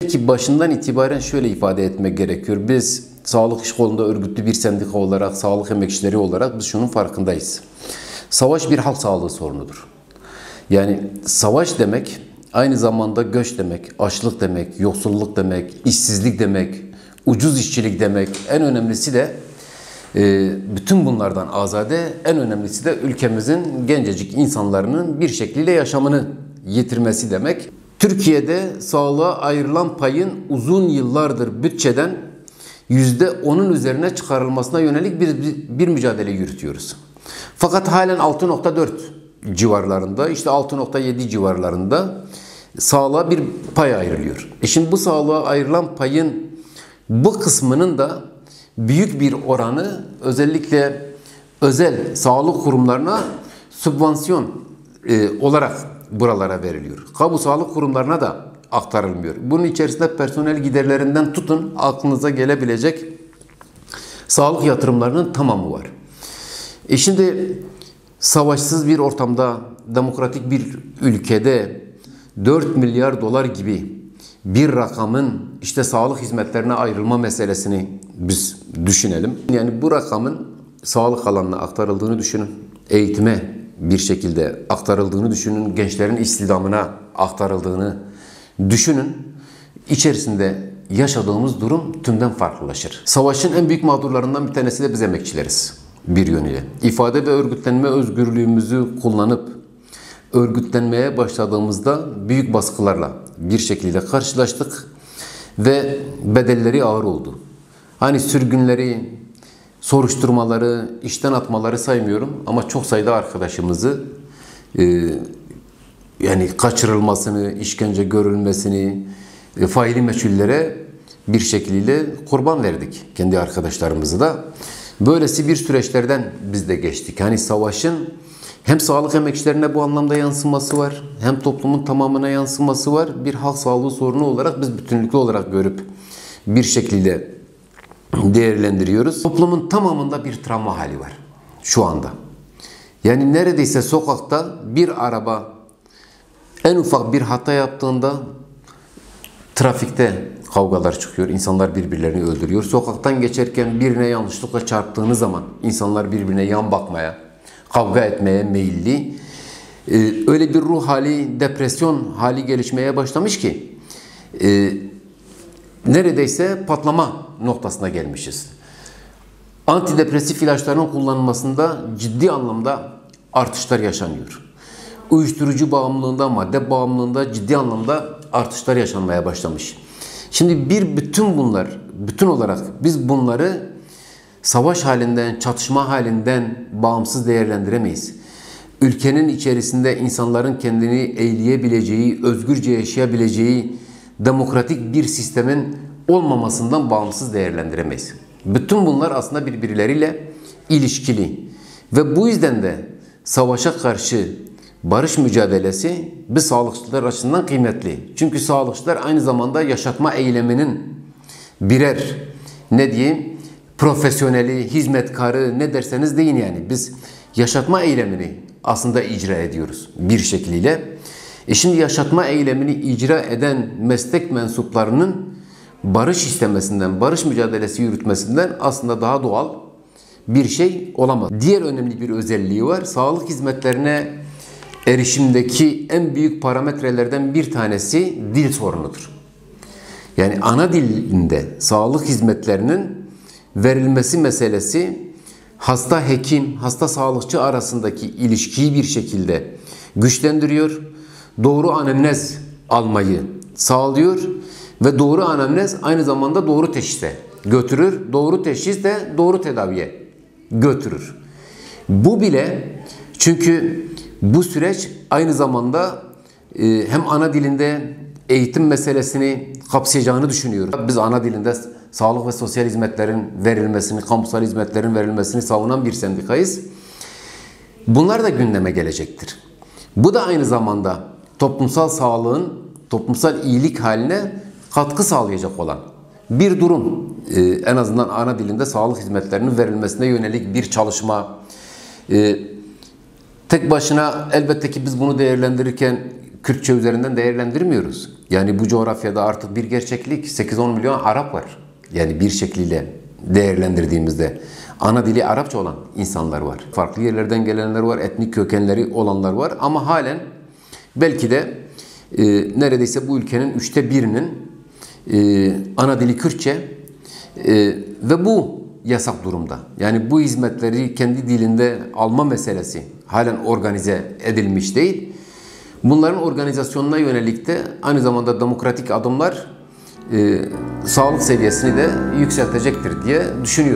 Ki başından itibaren şöyle ifade etmek gerekiyor. Biz sağlık iş kolunda örgütlü bir sendika olarak, sağlık emekçileri olarak biz şunun farkındayız. Savaş bir halk sağlığı sorunudur. Yani savaş demek aynı zamanda göç demek, açlık demek, yoksulluk demek, işsizlik demek, ucuz işçilik demek. En önemlisi de bütün bunlardan azade, en önemlisi de ülkemizin gencecik insanların bir şekilde yaşamını yitirmesi demek. Türkiye'de sağlığa ayrılan payın uzun yıllardır bütçeden %10'un üzerine çıkarılmasına yönelik bir mücadele yürütüyoruz. Fakat halen 6.4 civarlarında, işte 6.7 civarlarında sağlığa bir pay ayrılıyor. Şimdi bu sağlığa ayrılan payın bu kısmının da büyük bir oranı özellikle özel sağlık kurumlarına sübvansiyon olarak buralara veriliyor. Kamu sağlık kurumlarına da aktarılmıyor. Bunun içerisinde personel giderlerinden tutun aklınıza gelebilecek sağlık yatırımlarının tamamı var. Şimdi savaşsız bir ortamda, demokratik bir ülkede 4 milyar dolar gibi bir rakamın işte sağlık hizmetlerine ayrılma meselesini biz düşünelim. Yani bu rakamın sağlık alanına aktarıldığını düşünün. Eğitime bir şekilde aktarıldığını düşünün. Gençlerin istihdamına aktarıldığını düşünün. İçerisinde yaşadığımız durum tümden farklılaşır. Savaşın en büyük mağdurlarından bir tanesi de biz emekçileriz bir yönüyle. İfade ve örgütlenme özgürlüğümüzü kullanıp örgütlenmeye başladığımızda büyük baskılarla bir şekilde karşılaştık ve bedelleri ağır oldu. Hani sürgünleri, soruşturmaları, işten atmaları saymıyorum ama çok sayıda arkadaşımızı yani kaçırılmasını, işkence görülmesini, faili meçhullere bir şekilde kurban verdik kendi arkadaşlarımızı da. Böylesi bir süreçlerden biz de geçtik. Hani savaşın hem sağlık emekçilerine bu anlamda yansıması var, hem toplumun tamamına yansıması var. Bir halk sağlığı sorunu olarak biz bütünlüklü olarak görüp bir şekilde değerlendiriyoruz. Toplumun tamamında bir travma hali var şu anda. Yani neredeyse sokakta bir araba en ufak bir hata yaptığında trafikte kavgalar çıkıyor. İnsanlar birbirlerini öldürüyor. Sokaktan geçerken birine yanlışlıkla çarptığınız zaman insanlar birbirine yan bakmaya, kavga etmeye meyilli. Öyle bir ruh hali, depresyon hali gelişmeye başlamış ki neredeyse patlama noktasına gelmişiz. Antidepresif ilaçların kullanılmasında ciddi anlamda artışlar yaşanıyor. Uyuşturucu bağımlılığında, madde bağımlılığında ciddi anlamda artışlar yaşanmaya başlamış. Şimdi bütün olarak biz bunları savaş halinden, çatışma halinden bağımsız değerlendiremeyiz. Ülkenin içerisinde insanların kendini eğleyebileceği, özgürce yaşayabileceği demokratik bir sistemin olmamasından bağımsız değerlendiremeyiz. Bütün bunlar aslında birbirleriyle ilişkili. Ve bu yüzden de savaşa karşı barış mücadelesi biz sağlıkçılar açısından kıymetli. Çünkü sağlıkçılar aynı zamanda yaşatma eyleminin birer profesyoneli, hizmetkarı ne derseniz deyin yani. Biz yaşatma eylemini aslında icra ediyoruz bir şekliyle. Şimdi yaşatma eylemini icra eden meslek mensuplarının barış istemesinden, barış mücadelesi yürütmesinden aslında daha doğal bir şey olamaz. Diğer önemli bir özelliği var. Sağlık hizmetlerine erişimdeki en büyük parametrelerden bir tanesi dil sorunudur. Yani ana dilinde sağlık hizmetlerinin verilmesi meselesi hasta hekim, hasta sağlıkçı arasındaki ilişkiyi bir şekilde güçlendiriyor. Doğru anamnez almayı sağlıyor ve doğru anamnez aynı zamanda doğru teşhise götürür. Doğru teşhis de doğru tedaviye götürür. Bu bile çünkü bu süreç aynı zamanda hem ana dilinde eğitim meselesini kapsayacağını düşünüyoruz. Biz ana dilinde sağlık ve sosyal hizmetlerin verilmesini, kamusal hizmetlerin verilmesini savunan bir sendikayız. Bunlar da gündeme gelecektir. Bu da aynı zamanda toplumsal sağlığın, toplumsal iyilik haline katkı sağlayacak olan bir durum. En azından ana dilinde sağlık hizmetlerinin verilmesine yönelik bir çalışma. Tek başına elbette ki biz bunu değerlendirirken Kürtçe üzerinden değerlendirmiyoruz. Yani bu coğrafyada artık bir gerçeklik 8-10 milyon Arap var. Yani bir şekliyle değerlendirdiğimizde ana dili Arapça olan insanlar var. Farklı yerlerden gelenler var, etnik kökenleri olanlar var ama halen belki de neredeyse bu ülkenin 1/3'inin ana dili Kürtçe ve bu yasak durumda. Yani bu hizmetleri kendi dilinde alma meselesi halen organize edilmiş değil. Bunların organizasyonuna yönelik de aynı zamanda demokratik adımlar sağlık seviyesini de yükseltecektir diye düşünüyorum.